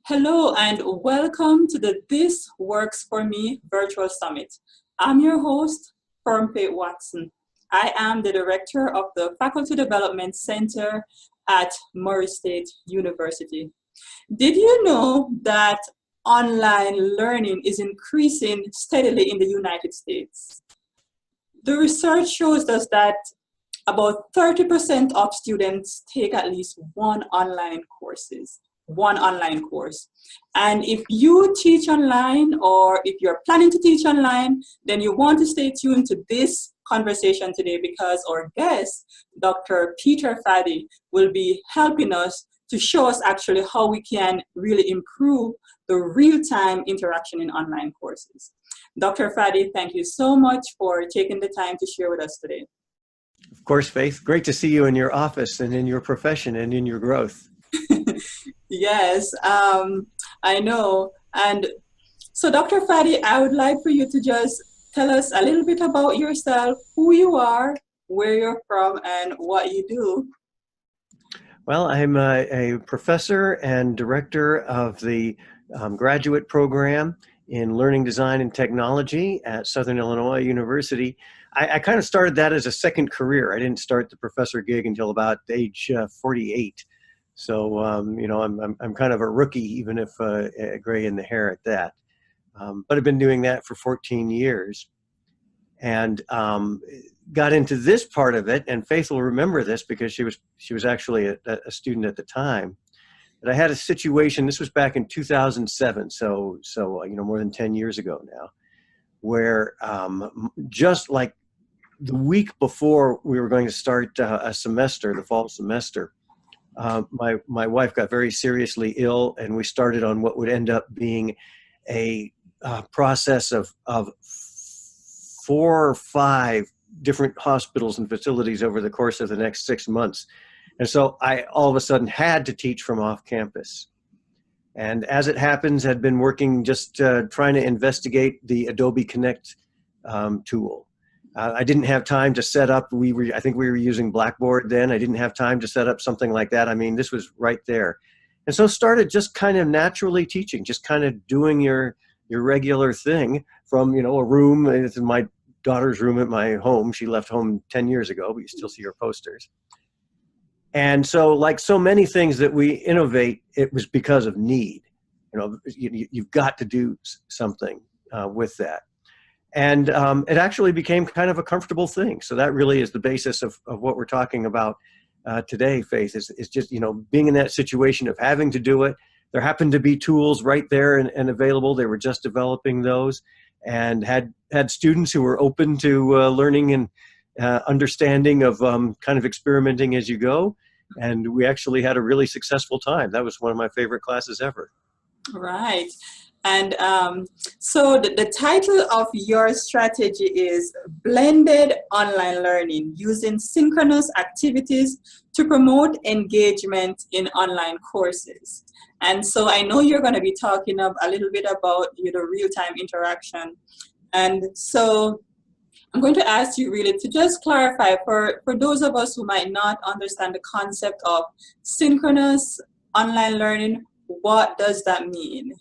Hello and welcome to the This Works For Me Virtual Summit. I'm your host, Permpe Watson. I am the director of the Faculty Development Center at Murray State University. Did you know that online learning is increasing steadily in the United States? The research shows us that about 30% of students take at least one online course. And if you teach online or if you're planning to teach online, then you want to stay tuned to this conversation today because our guest, Dr. Peter Fadde, will be helping us to show us actually how we can really improve the real-time interaction in online courses. Dr. Fadde, thank you so much for taking the time to share with us today. Of course, Faith. Great to see you in your office and in your profession and in your growth. Yes, I know. And so, Dr. Fadde, I would like for you to just tell us a little bit about yourself, who you are, where you're from, and what you do. Well, I'm a professor and director of the graduate program in Learning Design and Technology at Southern Illinois University. I kind of started that as a second career. I didn't start the professor gig until about age 48. So, I'm kind of a rookie, even if gray in the hair at that. But I've been doing that for 14 years and got into this part of it. And Faith will remember this because she was actually a student at the time. But I had a situation, this was back in 2007, so more than 10 years ago now, where just like the week before we were going to start a semester, the fall semester, my wife got very seriously ill, and we started on what would end up being a process of 4 or 5 different hospitals and facilities over the course of the next 6 months. And so I all of a sudden had to teach from off campus. And as it happens, had been working just trying to investigate the Adobe Connect tool. I didn't have time to set up, I think we were using Blackboard then. I didn't have time to set up something like that. I mean, this was right there. And so started just kind of naturally teaching, just kind of doing your regular thing from, a room. It's in my daughter's room at my home. She left home 10 years ago, but you still see her posters. And so like so many things that we innovate, it was because of need. You've got to do something with that. And it actually became kind of a comfortable thing. So that really is the basis of what we're talking about today, Faith, is just, being in that situation of having to do it. There happened to be tools right there and available. They were just developing those and had students who were open to learning and understanding of kind of experimenting as you go. And we actually had a really successful time. That was one of my favorite classes ever. Right. And so the title of your strategy is Blended Online Learning, using synchronous activities to promote engagement in online courses. And so I know you're going to be talking a little bit about real-time interaction. And so I'm going to ask you really to just clarify for those of us who might not understand the concept of synchronous online learning, what does that mean?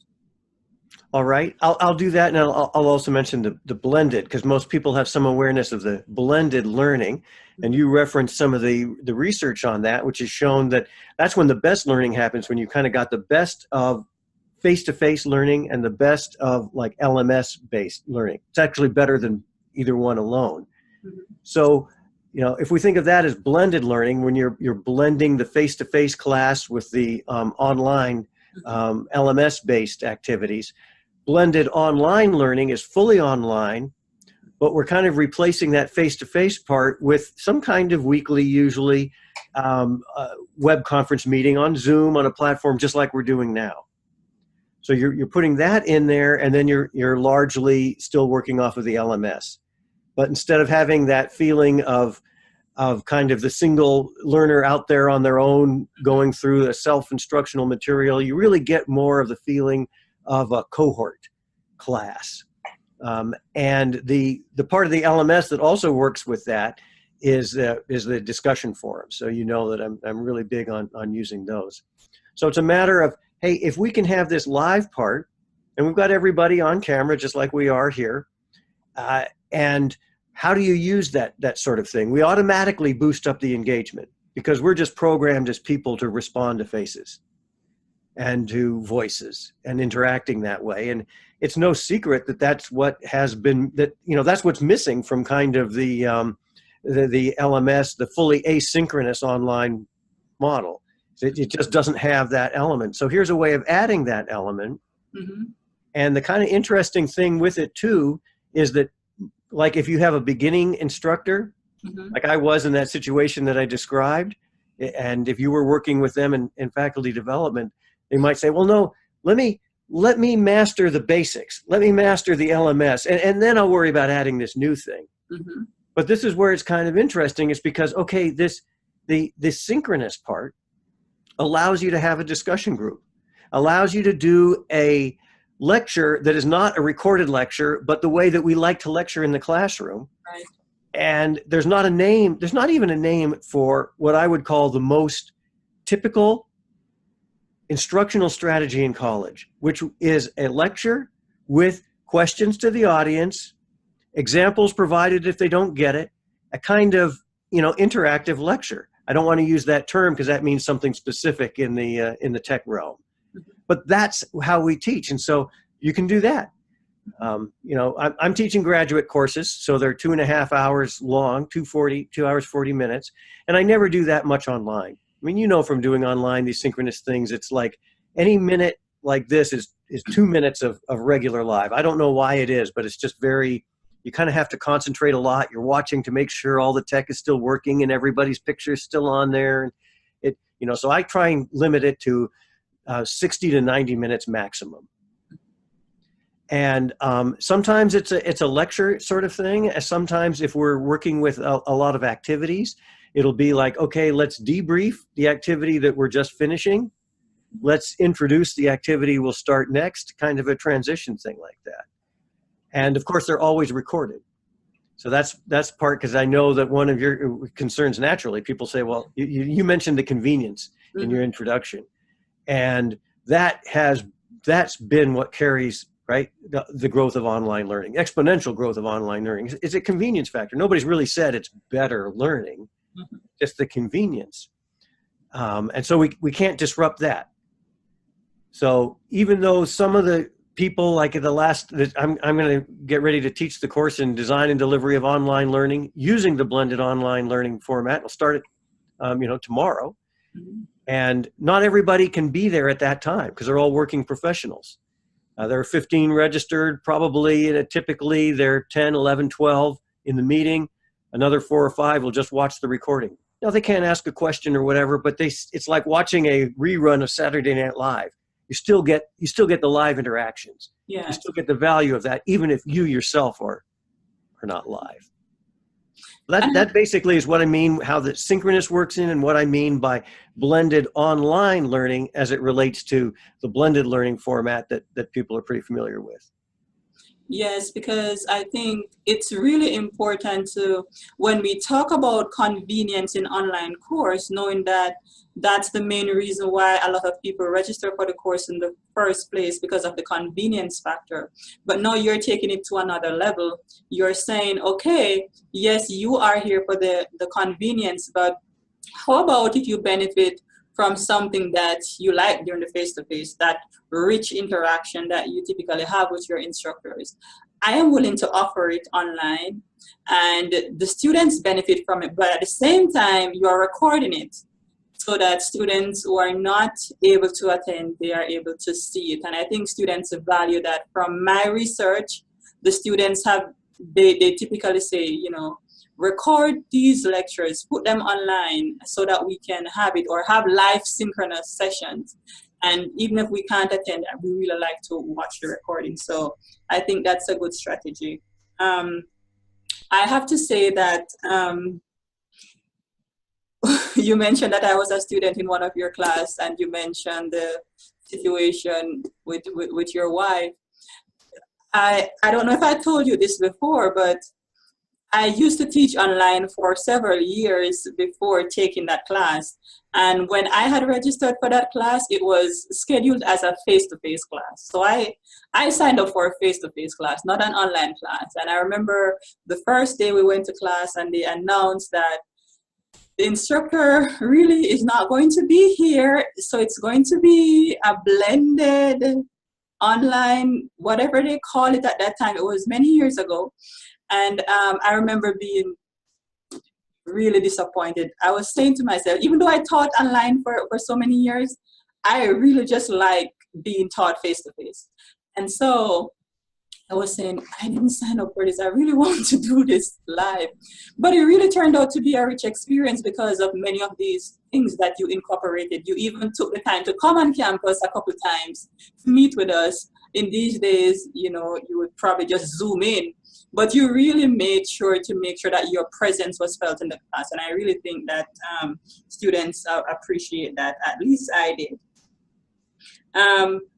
All right, I'll do that, and I'll also mention the blended, because most people have some awareness of the blended learning, and you referenced some of the research on that, which has shown that that's when the best learning happens, when you kind of got the best of face-to-face learning and the best of like LMS-based learning. It's actually better than either one alone. Mm-hmm. So, if we think of that as blended learning, when you're blending the face-to-face class with the online LMS-based activities, blended online learning is fully online, but we're kind of replacing that face-to-face part with some kind of weekly, usually web conference meeting on Zoom on a platform just like we're doing now. So you're putting that in there, and then you're largely still working off of the LMS. But instead of having that feeling of kind of the single learner out there on their own going through a self-instructional material, you really get more of the feeling of a cohort class. And the part of the LMS that also works with that is the discussion forums. So that I'm really big on using those. So it's a matter of hey, if we can have this live part, and we've got everybody on camera just like we are here, and how do you use that sort of thing? We automatically boost up the engagement because we're just programmed as people to respond to faces and to voices and interacting that way. And it's no secret that that's what has been, that, you know, that's what's missing from kind of the LMS, the fully asynchronous online model. It just doesn't have that element. So here's a way of adding that element. Mm-hmm. And the kind of interesting thing with it too is that, like, if you have a beginning instructor, Mm-hmm. like I was in that situation that I described, and if you were working with them in faculty development, they might say, well, no, let me master the basics. Let me master the LMS, and then I'll worry about adding this new thing. Mm-hmm. But this is where it's kind of interesting, is because, okay, the synchronous part allows you to have a discussion group, allows you to do a lecture that is not a recorded lecture, but the way that we like to lecture in the classroom. Right. And there's not even a name for what I would call the most typical instructional strategy in college, which is a lecture with questions to the audience, examples provided if they don't get it, a kind of, you know, interactive lecture. I don't want to use that term because that means something specific in the tech realm, but that's how we teach. And so you can do that. You know, I'm teaching graduate courses, so they're 2.5 hours long, 2 hours, 40 minutes. And I never do that much online. I mean, you know, from doing online, these synchronous things, it's like any minute like this is 2 minutes of regular live. I don't know why it is, but it's just very, you kind of have to concentrate a lot. You're watching to make sure all the tech is still working and everybody's picture is still on there. And it, you know, so I try and limit it to 60 to 90 minutes maximum. And sometimes it's a lecture sort of thing. Sometimes if we're working with a lot of activities, it'll be like, okay, let's debrief the activity that we're just finishing. Let's introduce the activity we'll start next, kind of a transition thing like that. And of course, they're always recorded. So that's part, because I know that one of your concerns, naturally, people say, well, you mentioned the convenience in your introduction. And that's been what carries, right, the growth of online learning, exponential growth of online learning. Is a convenience factor. Nobody's really said it's better learning, just the convenience. And so we can't disrupt that. So even though some of the people, like I'm going to get ready to teach the course in design and delivery of online learning using the blended online learning format. I'll start it, you know, tomorrow. And not everybody can be there at that time because they're all working professionals. There are 15 registered, probably, typically they're 10, 11, 12 in the meeting. Another 4 or 5 will just watch the recording. Now, they can't ask a question or whatever, but it's like watching a rerun of Saturday Night Live. You still get the live interactions. Yeah. You still get the value of that, even if you yourself are not live. That basically is what I mean, how the synchronous works in, and what I mean by blended online learning as it relates to the blended learning format that people are pretty familiar with. Yes, because I think it's really important to, when we talk about convenience in online course, knowing that that's the main reason why a lot of people register for the course in the first place, because of the convenience factor. But now you're taking it to another level. You're saying, okay, yes, you are here for the convenience, but how about if you benefit from something that you like during the face-to-face, that rich interaction that you typically have with your instructors? I am willing to offer it online, and the students benefit from it, but at the same time, you are recording it so that students who are not able to attend, they are able to see it. And I think students value that. From my research, the students they typically say, you know, record these lectures, put them online so that we can have it, or have live synchronous sessions. And even if we can't attend, we really like to watch the recording. So I think that's a good strategy. I have to say that you mentioned that I was a student in one of your class, and you mentioned the situation with your wife. I don't know if I told you this before, but I used to teach online for several years before taking that class. And when I had registered for that class, it was scheduled as a face-to-face class. So I signed up for a face-to-face class, not an online class. And I remember the first day we went to class and they announced that the instructor really is not going to be here. So it's going to be a blended online, whatever they call it at that time. It was many years ago. And I remember being really disappointed. I was saying to myself, even though I taught online for so many years, I really just like being taught face to face. And so I was saying, I didn't sign up for this. I really want to do this live. But it really turned out to be a rich experience because of many of these things that you incorporated. You even took the time to come on campus a couple times to meet with us. In these days, you know, you would probably just Zoom in. But you really made sure to make sure that your presence was felt in the class. And I really think that students appreciate that. At least I did.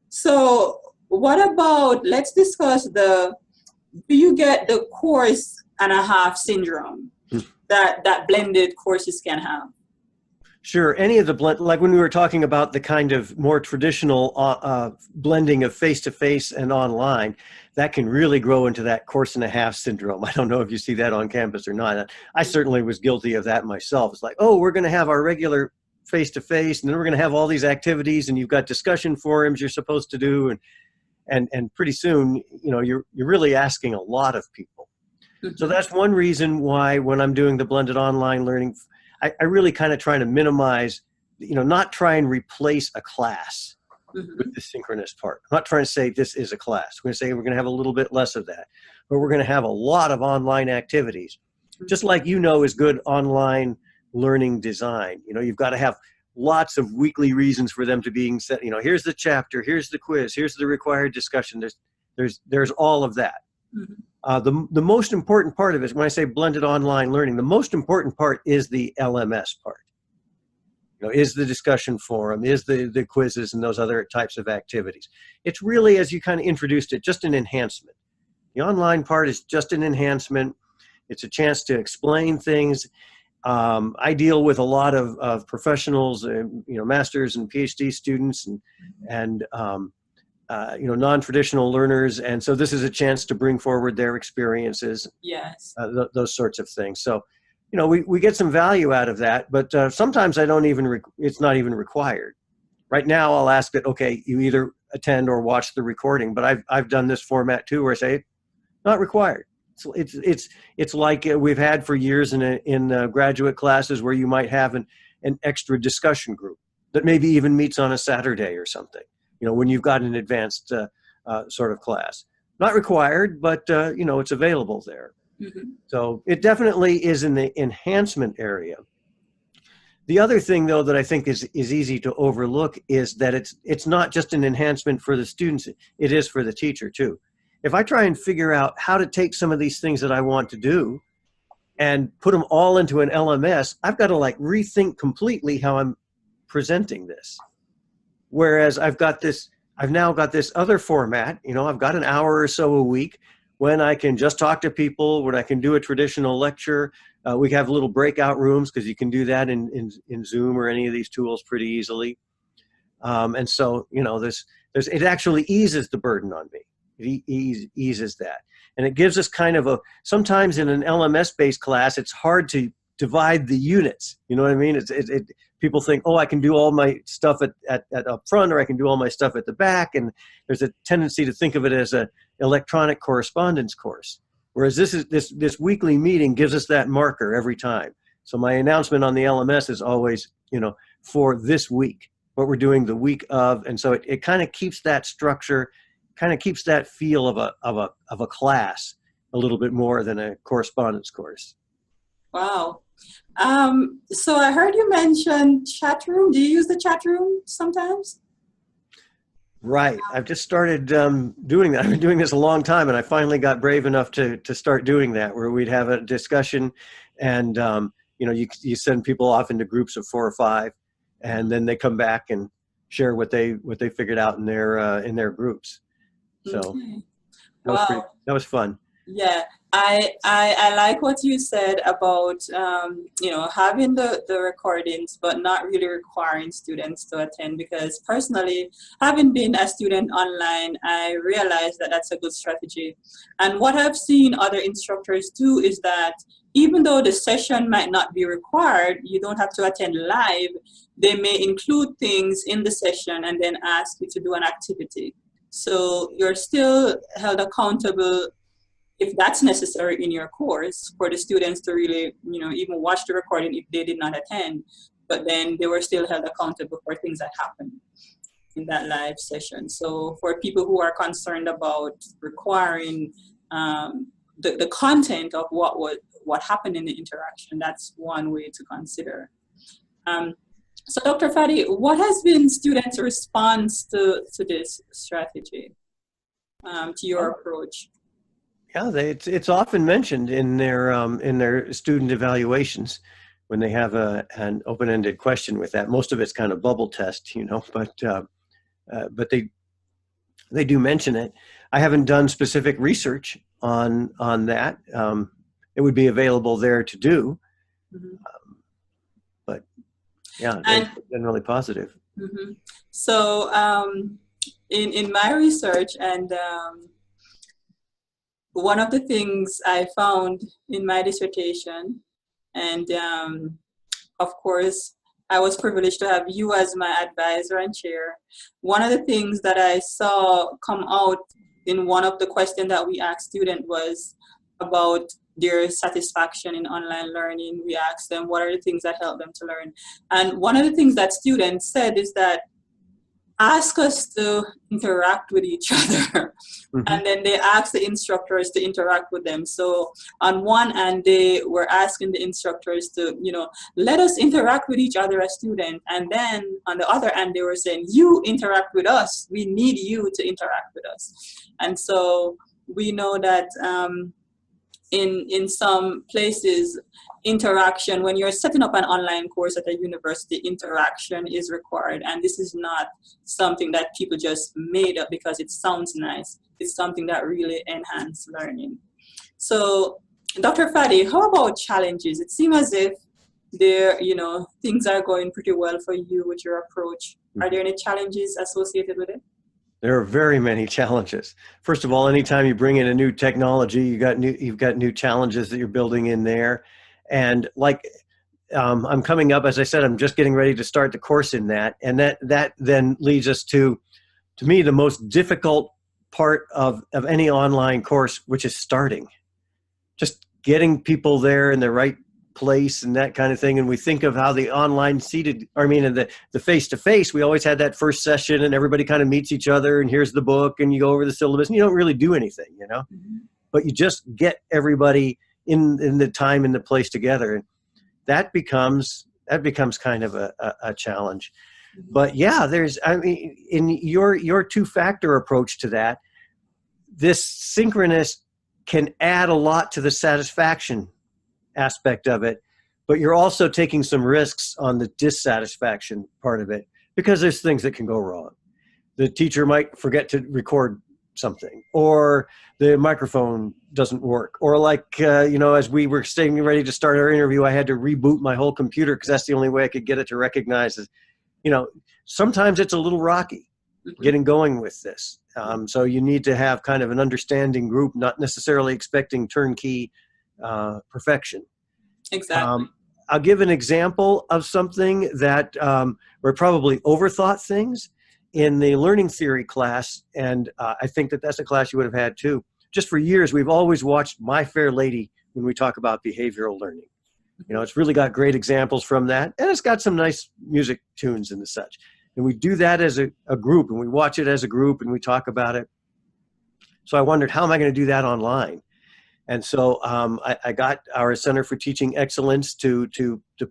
So what about, let's discuss do you get the course and a half syndrome that blended courses can have? Sure. Any of the blend, like when we were talking about the kind of more traditional blending of face-to-face and online, that can really grow into that course and a half syndrome. I don't know if you see that on campus or not. I certainly was guilty of that myself. It's like, oh, we're going to have our regular face-to-face, and then we're going to have all these activities, and you've got discussion forums you're supposed to do, and pretty soon, you know, you're really asking a lot of people. So that's one reason why when I'm doing the blended online learning, I really kind of try to minimize, you know, not try and replace a class with the synchronous part. I'm not trying to say this is a class. We're going to say we're going to have a little bit less of that, but we're going to have a lot of online activities. Just like, you know, is good online learning design. You know, you've got to have lots of weekly reasons for them to being set. You know, here's the chapter, here's the quiz, here's the required discussion. There's all of that. The most important part of it, when I say blended online learning, the most important part is the LMS part. You know, is the discussion forum, is the quizzes and those other types of activities. It's really, as you kind of introduced it, just an enhancement. The online part is just an enhancement. It's a chance to explain things. I deal with a lot of professionals, you know, masters and PhD students and you know, non-traditional learners. And so this is a chance to bring forward their experiences. Yes. Those sorts of things. So, you know, we get some value out of that, but sometimes I don't even, it's not even required. Right now I'll ask that, okay, you either attend or watch the recording, but I've done this format too, where I say, not required. So it's like we've had for years in graduate classes where you might have an extra discussion group that maybe even meets on a Saturday or something, you know, when you've got an advanced sort of class. Not required, but you know, it's available there. So it definitely is in the enhancement area. The other thing, though, that I think is easy to overlook is that it's not just an enhancement for the students, it is for the teacher too. If I try and figure out how to take some of these things that I want to do and put them all into an LMS, I've got to like rethink completely how I'm presenting this. Whereas I've now got this other format, you know, I've got an hour or so a week when I can just talk to people, when I can do a traditional lecture. We have little breakout rooms because you can do that in Zoom or any of these tools pretty easily. And so, you know, it actually eases the burden on me. It eases that. And it gives us kind of sometimes in an LMS-based class, it's hard to divide the units. You know what I mean? People think, oh, I can do all my stuff at up front, or I can do all my stuff at the back. And there's a tendency to think of it as an electronic correspondence course. Whereas this weekly meeting gives us that marker every time. So my announcement on the LMS is always, you know, for this week, what we're doing the week of. And so it kind of keeps that structure, kind of keeps that feel of a class a little bit more than a correspondence course. Wow. So I heard you mention chat room. Do you use the chat room sometimes? Right. I've just started doing that. I've been doing this a long time, and I finally got brave enough to start doing that, where we'd have a discussion, and you know, you send people off into groups of 4 or 5, and then they come back and share what they figured out in their groups. So Okay. that was fun. Yeah, I like what you said about you know, having the recordings but not really requiring students to attend, because personally, having been a student online, I realized that that's a good strategy. And what I've seen other instructors do is that even though the session might not be required, you don't have to attend live, they may include things in the session and then ask you to do an activity. So you're still held accountable if that's necessary in your course for the students to really, you know, even watch the recording if they did not attend, but then they were still held accountable for things that happened in that live session. So for people who are concerned about requiring the content of what happened in the interaction, that's one way to consider. Um, so Dr. Fadde, what has been students' response to this strategy, to your approach? Yeah, it's often mentioned in their student evaluations when they have an open-ended question with that. Most of it's kind of bubble test, you know, but they do mention it. I haven't done specific research on that. It would be available there to do, Mm-hmm. but yeah, And they've been really positive. mm-hmm. So in my research, and one of the things I found in my dissertation, and of course, I was privileged to have you as my advisor and chair. One of the things that I saw come out in one of the questions that we asked students was about their satisfaction in online learning. We asked them what are the things that help them to learn. And one of the things that students said is that ask us to interact with each other. Mm-hmm. And then they asked the instructors to interact with them. So on one hand, they were asking the instructors to, you know, let us interact with each other as students. And then on the other hand, they were saying, you interact with us. We need you to interact with us. And so we know that in some places, interaction, when you're setting up an online course at a university, interaction is required. And this is not something that people just made up because it sounds nice. It's something that really enhances learning. So, Dr. Fadde, how about challenges? It seems as if there, you know, things are going pretty well for you with your approach. Are there any challenges associated with it? There are very many challenges. First of all, anytime you bring in a new technology, you've got new challenges that you're building in there. And like I'm coming up, as I said, I'm just getting ready to start the course in that. And that then leads us to me, the most difficult part of any online course, which is starting. Just getting people there in the right place and that kind of thing. And we think of how the online and the face-to-face, we always had that first session and everybody kind of meets each other and here's the book and you go over the syllabus and you don't really do anything, you know, but you just get everybody in the time and the place together. And that becomes kind of a challenge. But yeah, in your two-factor approach to that, this synchronous can add a lot to the satisfaction aspect of it, but you're also taking some risks on the dissatisfaction part of it because there's things that can go wrong. The teacher might forget to record something, or the microphone doesn't work, or like, as we were staying ready to start our interview, I had to reboot my whole computer because that's the only way I could get it to recognize it. Sometimes it's a little rocky getting going with this. So you need to have kind of an understanding group, not necessarily expecting turnkey perfection. Exactly. I'll give an example of something that were probably overthought things in the learning theory class, and I think that's a class you would have had too. Just for years, we've always watched My Fair Lady when we talk about behavioral learning. It's really got great examples from that, and it's got some nice music tunes and such. And we do that as a group, and we watch it as a group, and we talk about it. So I wondered, how am I going to do that online? And so I got our Center for Teaching Excellence to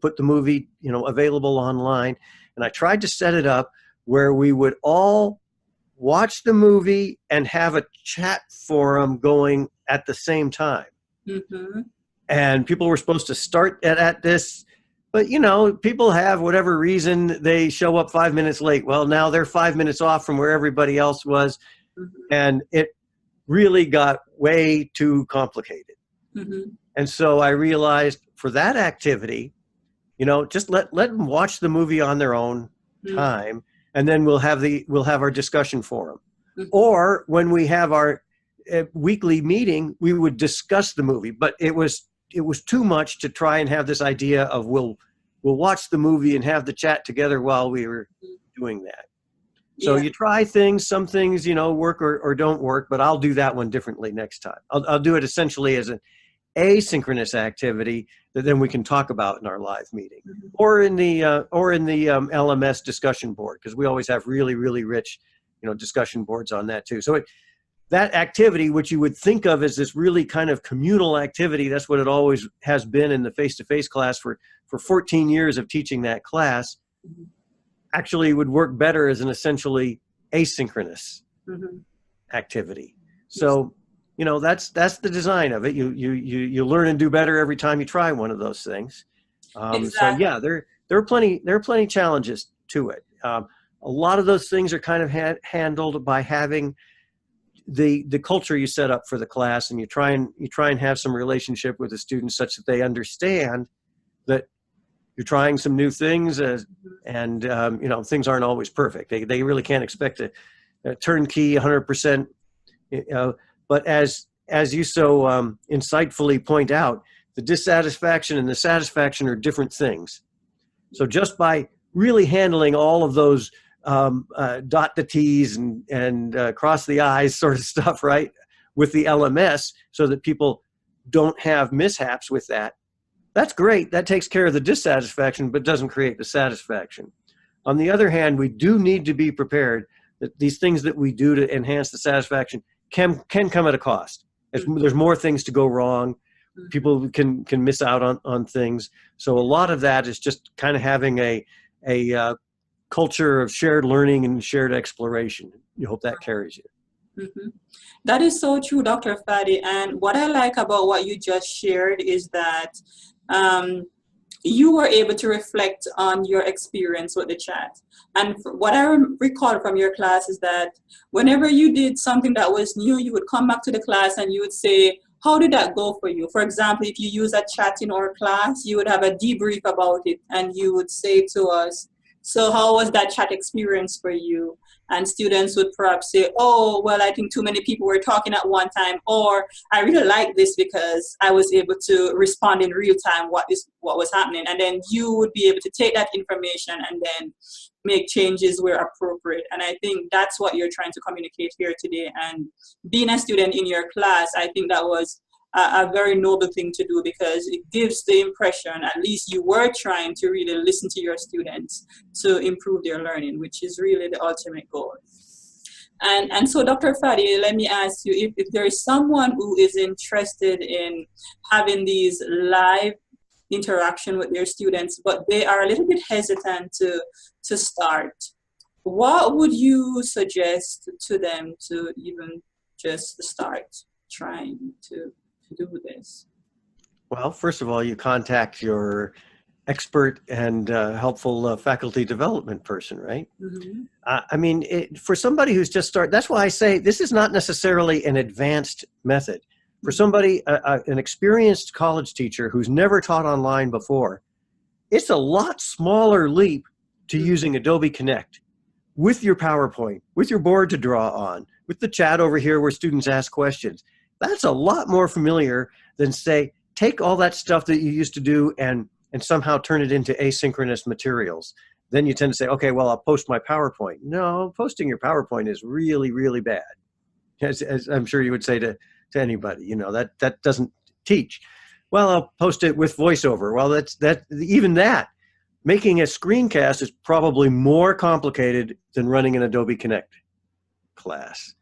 put the movie, available online. And I tried to set it up where we would all watch the movie and have a chat forum going at the same time. Mm-hmm. And people were supposed to start at this, but people have whatever reason, they show up 5 minutes late. Well, now they're 5 minutes off from where everybody else was. Mm-hmm. And really got way too complicated. Mm-hmm. And so I realized for that activity, you know, just let them watch the movie on their own time, and then we'll have our discussion forum. Mm-hmm. Or when we have our weekly meeting, we would discuss the movie. But it was too much to try and have this idea of we'll watch the movie and have the chat together while we were doing that. So you try things, some things, you know, work or don't work, but I'll do that one differently next time. I'll do it essentially as an asynchronous activity that then we can talk about in our live meeting, or in the LMS discussion board, because we always have really, really rich, you know, discussion boards on that too. So that activity, which you would think of as this really kind of communal activity, that's what it always has been in the face-to-face class for 14 years of teaching that class, actually would work better as an essentially asynchronous activity. So, you know, that's the design of it. You learn and do better every time you try one of those things. Exactly. So yeah, there are plenty challenges to it. A lot of those things are kind of handled by having the culture you set up for the class, and you try and have some relationship with the students such that they understand that you're trying some new things, and you know, things aren't always perfect. They really can't expect a turnkey 100%. But as you so insightfully point out, the dissatisfaction and the satisfaction are different things. So just by really handling all of those dot the T's and cross the I's sort of stuff, right, with the LMS, so that people don't have mishaps with that, that's great. That takes care of the dissatisfaction, but doesn't create the satisfaction. On the other hand, we do need to be prepared that these things that we do to enhance the satisfaction can come at a cost. There's more things to go wrong. People can miss out on things. So a lot of that is just kind of having a culture of shared learning and shared exploration. You hope that carries you. That is so true, Dr. Fadde. And what I like about what you just shared is that you were able to reflect on your experience with the chat. And what I recall from your class is that whenever you did something that was new, you would come back to the class and you would say, how did that go for you? For example, if you use a chat in our class, you would have a debrief about it, and you would say to us, so how was that chat experience for you? And students would perhaps say, oh, well, I think too many people were talking at one time, or I really like this because I was able to respond in real time what was happening. And then you would be able to take that information and then make changes where appropriate. And I think that's what you're trying to communicate here today. And being a student in your class, I think that was a very noble thing to do, because it gives the impression, at least you were trying to really listen to your students to improve their learning, which is really the ultimate goal. And so, Dr. Fadde, let me ask you, if there is someone who is interested in having these live interaction with their students, but they are a little bit hesitant to start, what would you suggest to them to even just start trying to do this? Well, first of all, you contact your expert and helpful faculty development person, right? I mean, for somebody who's just started, that's why I say this is not necessarily an advanced method. For somebody, an experienced college teacher who's never taught online before, it's a lot smaller leap to using Adobe Connect with your PowerPoint, with your board to draw on, with the chat over here where students ask questions. That's a lot more familiar than, say, take all that stuff that you used to do and somehow turn it into asynchronous materials. Then you tend to say, okay, well, I'll post my PowerPoint. No, posting your PowerPoint is really, really bad. As I'm sure you would say to anybody, you know, that doesn't teach. Well, I'll post it with voiceover. Well, even that, making a screencast is probably more complicated than running an Adobe Connect class.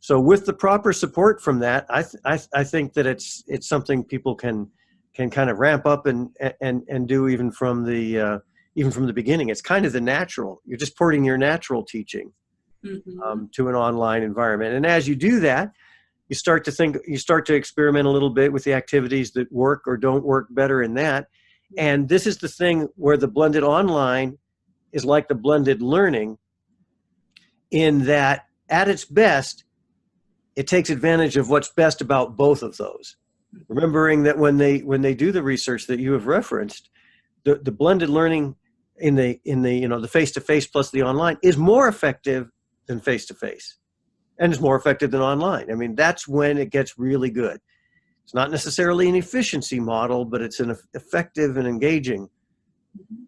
So with the proper support from that, I think that it's something people can kind of ramp up and do even from the beginning. It's kind of the natural. You're just porting your natural teaching to an online environment. And as you do that, you start to experiment a little bit with the activities that work or don't work better in that. And this is the thing where the blended online is like the blended learning, in that at its best, it takes advantage of what's best about both of those. Remembering that when they do the research that you have referenced, the blended learning in the the face-to-face plus the online is more effective than face-to-face, and is more effective than online. I mean, that's when it gets really good. It's not necessarily an efficiency model, but it's an effective and engaging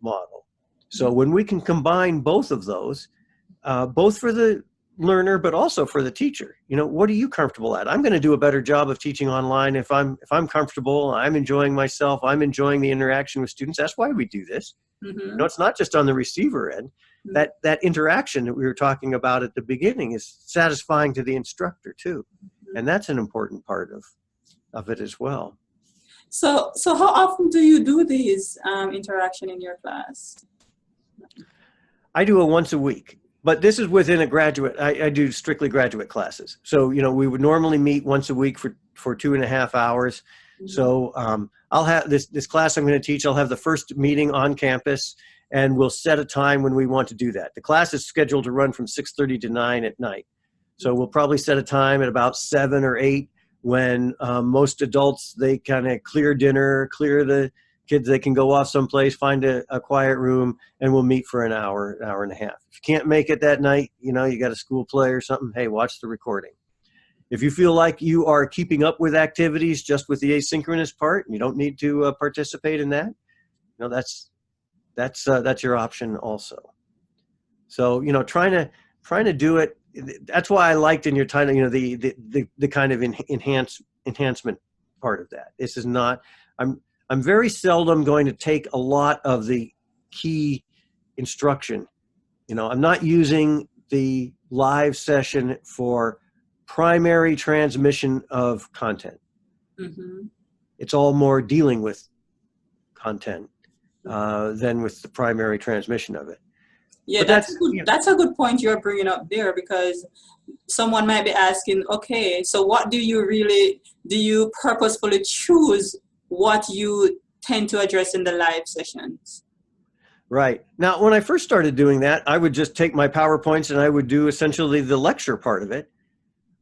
model. So when we can combine both of those, both for the learner, but also for the teacher, what are you comfortable at? I'm going to do a better job of teaching online if I'm comfortable, I'm enjoying myself, I'm enjoying the interaction with students. That's why we do this. It's not just on the receiver end. That interaction that we were talking about at the beginning is satisfying to the instructor too. And that's an important part of it as well. So how often do you do these interaction in your class? I do it once a week. But this is within a graduate, I do strictly graduate classes. So, we would normally meet once a week for 2.5 hours. So I'll have this class I'm going to teach, I'll have the first meeting on campus, and we'll set a time when we want to do that. The class is scheduled to run from 6:30 to 9 at night. So we'll probably set a time at about 7 or 8 when most adults, they kind of clear dinner, clear the kids, they can go off someplace, find a quiet room, and we'll meet for an hour and a half. If you can't make it that night, you got a school play or something, hey, watch the recording. If you feel like you are keeping up with activities just with the asynchronous part, and you don't need to participate in that, that's your option also. So, trying to do it, that's why I liked in your title, the kind of enhancement part of that. This is not, I'm very seldom going to take a lot of the key instruction. I'm not using the live session for primary transmission of content. It's all more dealing with content than with the primary transmission of it. Yeah, that's a good point you're bringing up there, because someone might be asking, okay, so what do you purposefully choose what you tend to address in the live sessions? Right. Now, when I first started doing that, I would just take my PowerPoints and I would do essentially the lecture part of it.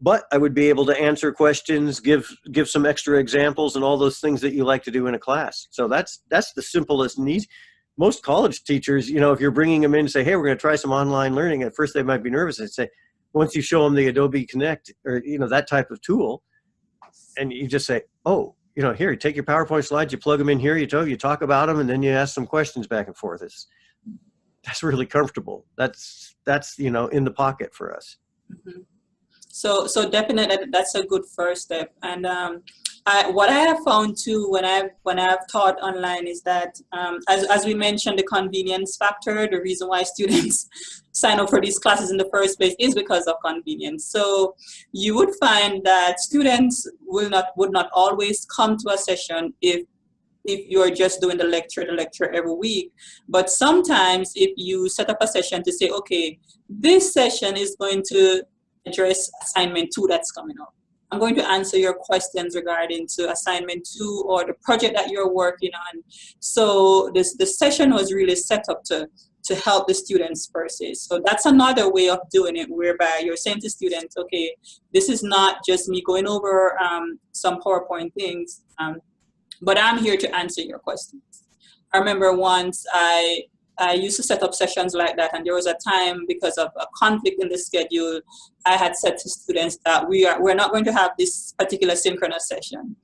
But I would be able to answer questions, give some extra examples, and all those things that you like to do in a class. So that's the simplest and easy. Most college teachers, if you're bringing them in and say, hey, we're going to try some online learning, at first they might be nervous. They'd say, once you show them the Adobe Connect or, that type of tool, and you just say, oh, here, take your PowerPoint slides, you plug them in here, you talk about them, and then you ask some questions back and forth. That's really comfortable. That's in the pocket for us. So definitely that's a good first step. And what I have found too when I've taught online is that as we mentioned, the convenience factor, the reason why students sign up for these classes in the first place is because of convenience. So you would find that students would not always come to a session if you're just doing the lecture every week. But sometimes if you set up a session to say, okay, this session is going to address assignment 2 that's coming up. I'm going to answer your questions regarding to assignment 2 or the project that you're working on. So the session was really set up to help the students per se. So that's another way of doing it, whereby you're saying to students, okay, this is not just me going over some PowerPoint things, but I'm here to answer your questions. I remember once I used to set up sessions like that, and there was a time, because of a conflict in the schedule, I had said to students that we're not going to have this particular synchronous session.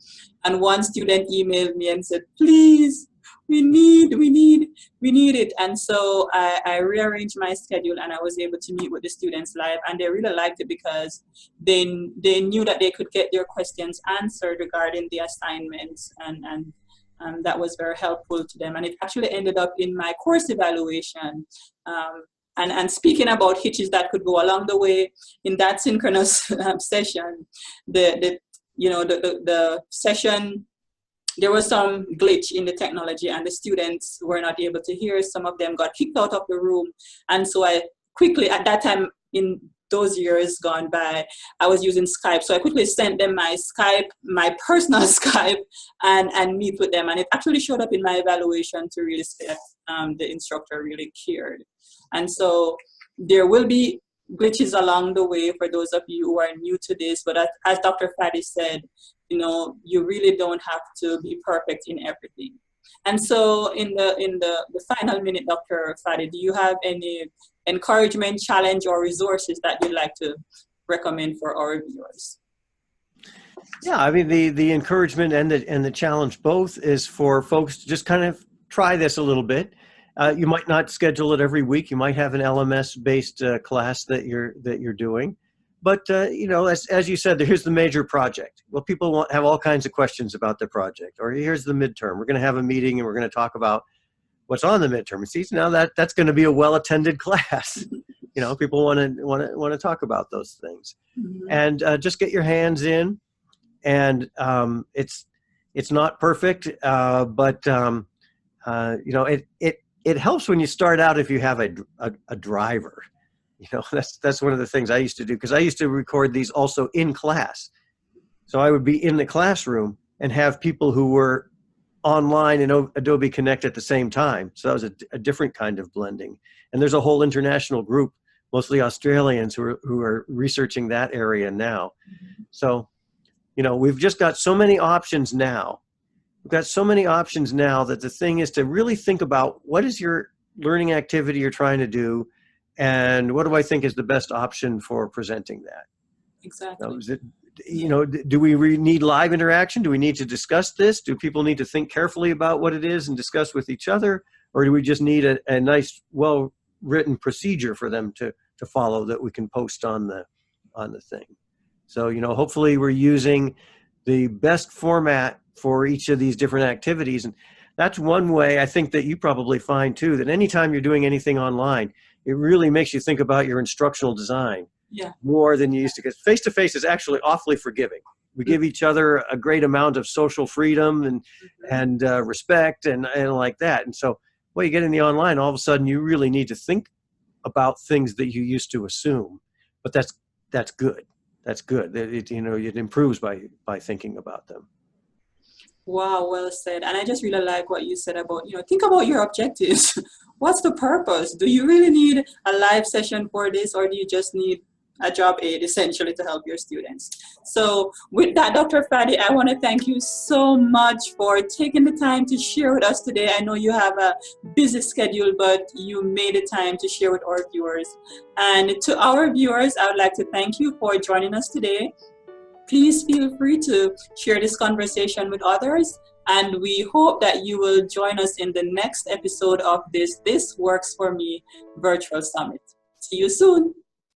And one student emailed me and said, please, we need it. And so I rearranged my schedule, and I was able to meet with the students live, and they really liked it because they knew that they could get their questions answered regarding the assignments, and that was very helpful to them. And it actually ended up in my course evaluation. And speaking about hitches that could go along the way, in that synchronous session, the session, there was some glitch in the technology, and the students were not able to hear. Some of them got kicked out of the room. And so I quickly, at that time, in those years gone by, I was using Skype. So I quickly sent them my Skype, my personal Skype, and meet with them. And it actually showed up in my evaluation to really say that the instructor really cared. And so there will be glitches along the way for those of you who are new to this. But as Dr. Fadde said, you know, you really don't have to be perfect in everything. And so in the final minute, Dr. Fadde, do you have any encouragement, challenge, or resources that you'd like to recommend for our viewers? Yeah, I mean, the encouragement and the challenge both is for folks to just kind of try this a little bit. You might not schedule it every week. You might have an LMS-based class that you're doing, but you know, as you said, here's the major project. Well, people have all kinds of questions about the project, or here's the midterm. We're going to have a meeting and we're going to talk about what's on the midterm. And see, now that's going to be a well-attended class. You know, people want to talk about those things, and just get your hands in. And it's not perfect, but you know, it helps when you start out if you have a driver. You know, that's one of the things I used to do, because I used to record these also in class. So I would be in the classroom and have people who were online in Adobe Connect at the same time. So that was a different kind of blending. And there's a whole international group, mostly Australians, who are researching that area now. So, you know, we've just got so many options now. We've got so many options now that the thing is to really think about what is your learning activity you're trying to do, and what do I think is the best option for presenting that? Exactly. You know, do we need live interaction? Do we need to discuss this? Do people need to think carefully about what it is and discuss with each other? Or do we just need a nice, well-written procedure for them to follow that we can post on the thing? So, you know, hopefully we're using the best format for each of these different activities. And that's one way I think that you probably find too, that anytime you're doing anything online, it really makes you think about your instructional design more than you used to, because face-to-face is actually awfully forgiving. We give each other a great amount of social freedom and respect and like that. And so, well, you get in the online, all of a sudden you really need to think about things that you used to assume, but that's good. That's good. You know, it improves by thinking about them. Wow, well said. And I just really like what you said about, you know, think about your objectives. What's the purpose? Do you really need a live session for this, or do you just need a job aid essentially to help your students? So with that, Dr. Fadde, I want to thank you so much for taking the time to share with us today. I know you have a busy schedule, but you made the time to share with our viewers. And to our viewers, I would like to thank you for joining us today. Please feel free to share this conversation with others, and we hope that you will join us in the next episode of This Works For Me Virtual Summit. See you soon.